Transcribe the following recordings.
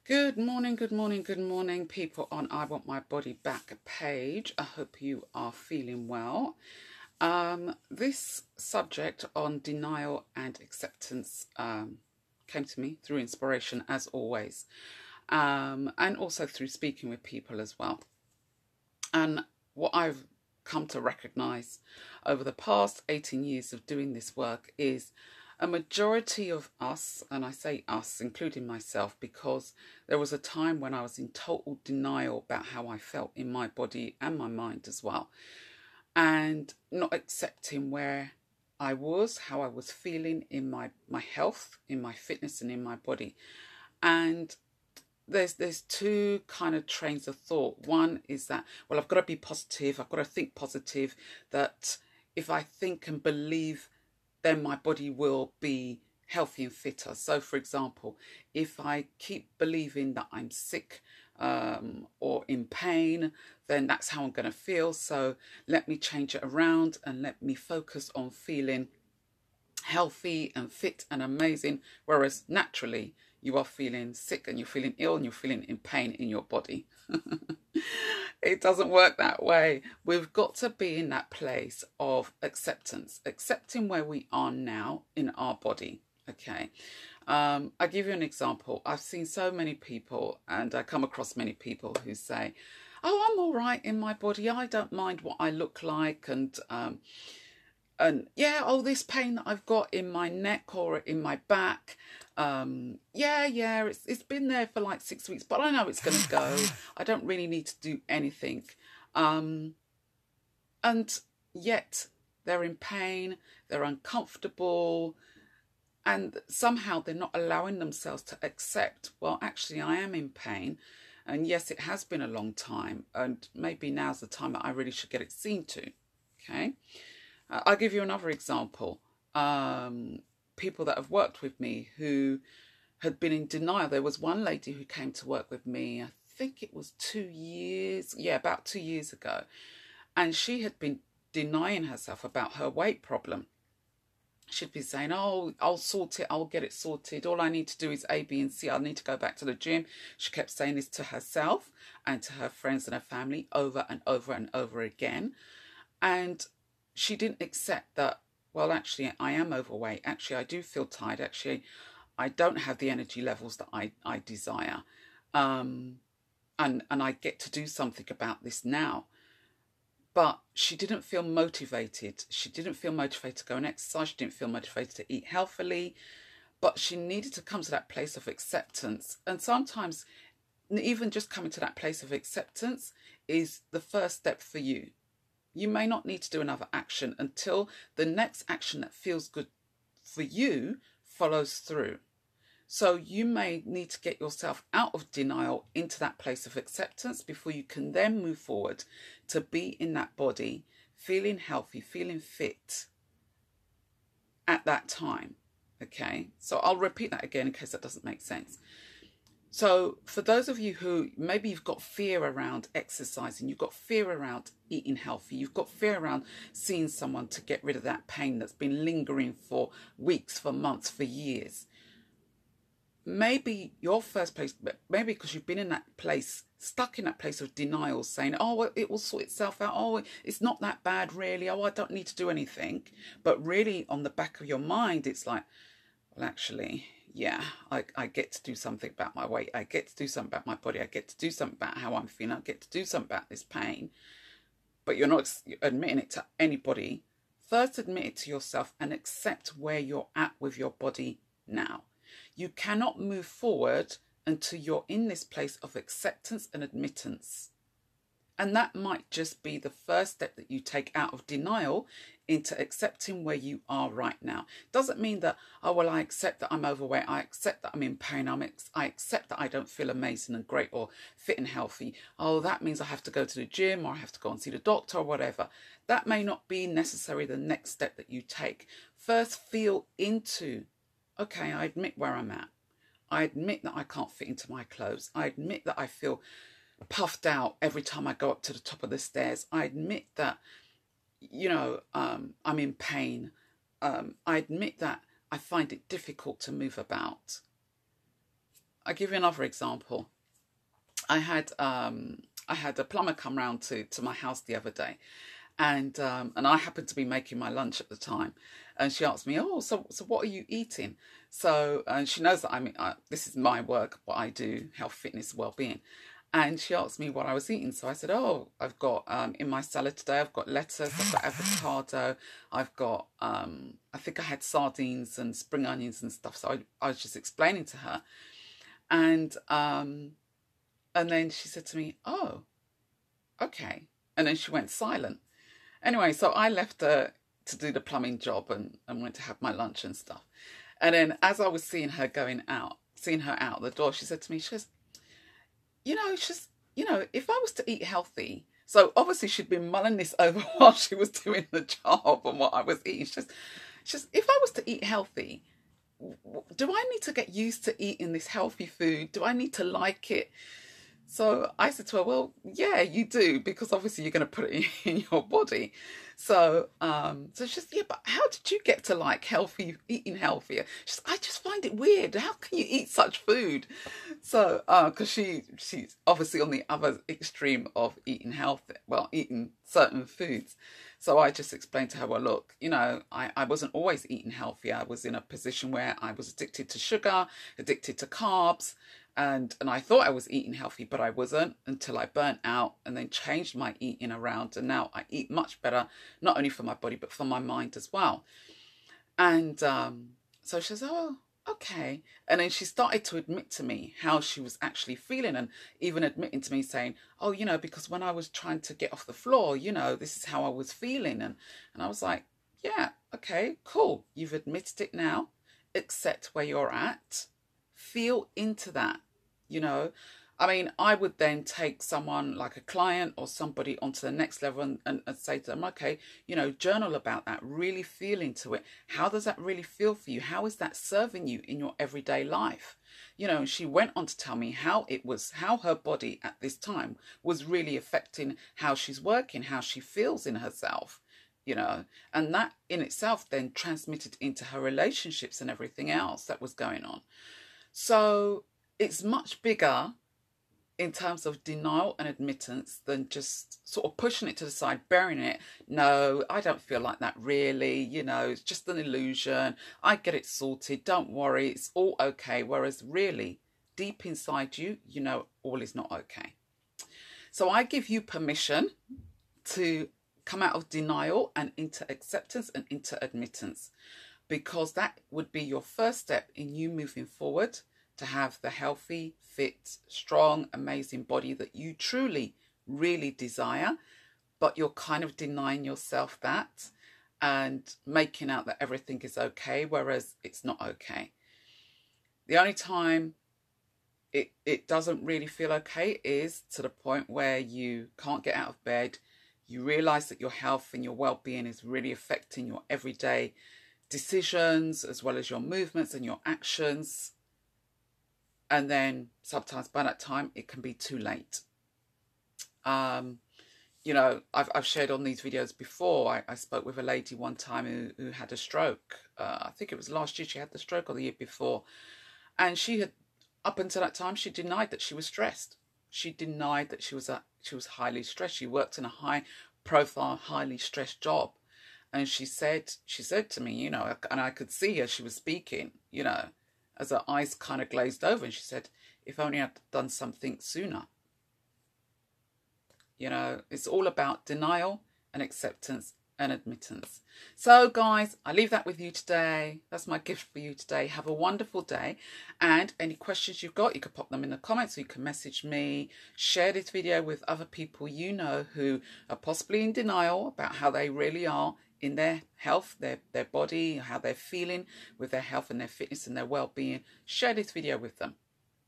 Good morning, good morning, good morning, people on I Want My Body Back page. I hope you are feeling well. This subject on denial and acceptance came to me through inspiration, as always, and also through speaking with people as well. And what I've come to recognize over the past 18 years of doing this work is a majority of us, and I say us, including myself, because there was a time when I was in total denial about how I felt in my body and my mind as well, and not accepting where I was, how I was feeling in my health, in my fitness and in my body. And there's two kind of trains of thought. One is that, well, I've got to be positive, I've got to think positive, that if I think and believe, then my body will be healthy and fitter. So, for example, if I keep believing that I'm sick or in pain, then that's how I'm going to feel. So let me change it around and let me focus on feeling healthy and fit and amazing. Whereas naturally, you are feeling sick and you're feeling ill and you're feeling in pain in your body. It doesn't work that way. We've got to be in that place of acceptance, accepting where we are now in our body. Okay. I'll give you an example. I've seen so many people, and I come across many people who say, oh, I'm all right in my body. I don't mind what I look like. And yeah, oh, this pain that I've got in my neck or in my back, it's been there for like 6 weeks, but I know it's going to go. I don't really need to do anything. And yet they're in pain, they're uncomfortable, and somehow they're not allowing themselves to accept, well, actually, I am in pain. And yes, it has been a long time, and maybe now's the time that I really should get it seen to. Okay. I'll give you another example. People that have worked with me who had been in denial. There was one lady who came to work with me, I think it was about 2 years ago. And she had been denying herself about her weight problem. She'd be saying, oh, I'll sort it, I'll get it sorted. All I need to do is A, B, and C. I need to go back to the gym. She kept saying this to herself and to her friends and her family over and over and over again. And she didn't accept that, well, actually, I am overweight. Actually, I do feel tired. Actually, I don't have the energy levels that I desire. And I get to do something about this now. But she didn't feel motivated. She didn't feel motivated to go and exercise. She didn't feel motivated to eat healthily. But she needed to come to that place of acceptance. And sometimes even just coming to that place of acceptance is the first step for you. You may not need to do another action until the next action that feels good for you follows through. So you may need to get yourself out of denial into that place of acceptance before you can then move forward to be in that body, feeling healthy, feeling fit at that time. Okay, so I'll repeat that again in case that doesn't make sense. So for those of you who maybe you've got fear around exercising, you've got fear around eating healthy, you've got fear around seeing someone to get rid of that pain that's been lingering for weeks, for months, for years. Maybe your first place, maybe because you've been in that place, stuck in that place of denial, saying, oh, well, it will sort itself out. Oh, it's not that bad, really. Oh, I don't need to do anything. But really on the back of your mind, it's like, well, actually, yeah, I get to do something about my weight. I get to do something about my body. I get to do something about how I'm feeling. I get to do something about this pain. But you're not admitting it to anybody. First, admit it to yourself and accept where you're at with your body now. You cannot move forward until you're in this place of acceptance and admittance. And that might just be the first step that you take out of denial into accepting where you are right now. Doesn't mean that, oh, well, I accept that I'm overweight. I accept that I'm in pain. I accept that I don't feel amazing and great or fit and healthy. Oh, that means I have to go to the gym or I have to go and see the doctor or whatever. That may not be necessarily the next step that you take. First, feel into, okay, I admit where I'm at. I admit that I can't fit into my clothes. I admit that I feel puffed out every time I go up to the top of the stairs. I admit that, I'm in pain. I admit that I find it difficult to move about. I'll give you another example. I had a plumber come round to my house the other day, and I happened to be making my lunch at the time, and she asked me, "Oh, so what are you eating?" So, and she knows that this is my work, what I do, health, fitness, well-being. And she asked me what I was eating. So I said, "Oh, I've got in my salad today, I've got lettuce, I've got avocado, I've got I think I had sardines and spring onions and stuff." So I was just explaining to her, and then she said to me, "Oh, okay." And then she went silent. Anyway, so I left her to do the plumbing job and went to have my lunch and stuff. And then as I was seeing her out the door, she said to me, she goes, if I was to eat healthy, so obviously she'd been mulling this over while she was doing the job and what I was eating. She says, if I was to eat healthy, do I need to get used to eating this healthy food? Do I need to like it? So I said to her, well, yeah, you do, because obviously you're going to put it in your body. So she says, yeah, but how did you get to like eating healthier? She says, I just find it weird. How can you eat such food? So, because she's obviously on the other extreme of eating healthy, well, eating certain foods. So I just explained to her, well, look, I wasn't always eating healthy. I was in a position where I was addicted to sugar, addicted to carbs. And I thought I was eating healthy, but I wasn't, until I burnt out and then changed my eating around. And now I eat much better, not only for my body, but for my mind as well. And so she says, oh, okay. And then she started to admit to me how she was actually feeling, and even admitting to me saying, oh, because when I was trying to get off the floor, this is how I was feeling. And I was like, yeah, okay, cool. You've admitted it now. Accept where you're at. Feel into that. I would then take someone like a client or somebody onto the next level and say to them, okay, journal about that, really feel into it. How does that really feel for you? How is that serving you in your everyday life? And she went on to tell me how her body at this time was really affecting how she's working, how she feels in herself, and that in itself then transmitted into her relationships and everything else that was going on. So it's much bigger in terms of denial and admittance than just sort of pushing it to the side, burying it. No, I don't feel like that really. It's just an illusion. I get it sorted. Don't worry. It's all okay. Whereas really, deep inside you, all is not okay. So I give you permission to come out of denial and into acceptance and into admittance, because that would be your first step in you moving forward to have the healthy, fit, strong, amazing body that you truly, really desire, but you're kind of denying yourself that and making out that everything is okay, whereas it's not okay. The only time it doesn't really feel okay is to the point where you can't get out of bed, you realise that your health and your well-being is really affecting your everyday decisions as well as your movements and your actions. And then sometimes by that time, it can be too late. I've shared on these videos before. I spoke with a lady one time who had a stroke. I think it was last year she had the stroke, or the year before. And she had, up until that time, she denied that she was stressed. She denied that she was highly stressed. She worked in a high-profile, highly stressed job. And she said to me, and I could see as she was speaking, as her eyes kind of glazed over, and she said, if only I'd done something sooner. It's all about denial and acceptance and admittance. So guys, I leave that with you today. That's my gift for you today. Have a wonderful day. And any questions you've got, you can pop them in the comments, or you can message me. Share this video with other people who are possibly in denial about how they really are in their health, their body, how they're feeling with their health and their fitness and their well-being. Share this video with them.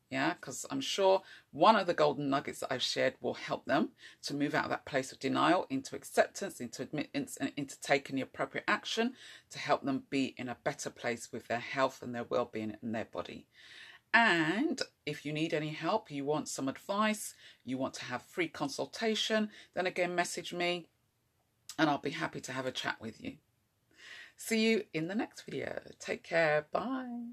Yeah, because I'm sure one of the golden nuggets that I've shared will help them to move out of that place of denial into acceptance, into admittance, and into taking the appropriate action to help them be in a better place with their health and their well-being and their body. And if you need any help, you want some advice, you want to have free consultation, then again, message me and I'll be happy to have a chat with you. See you in the next video. Take care. Bye.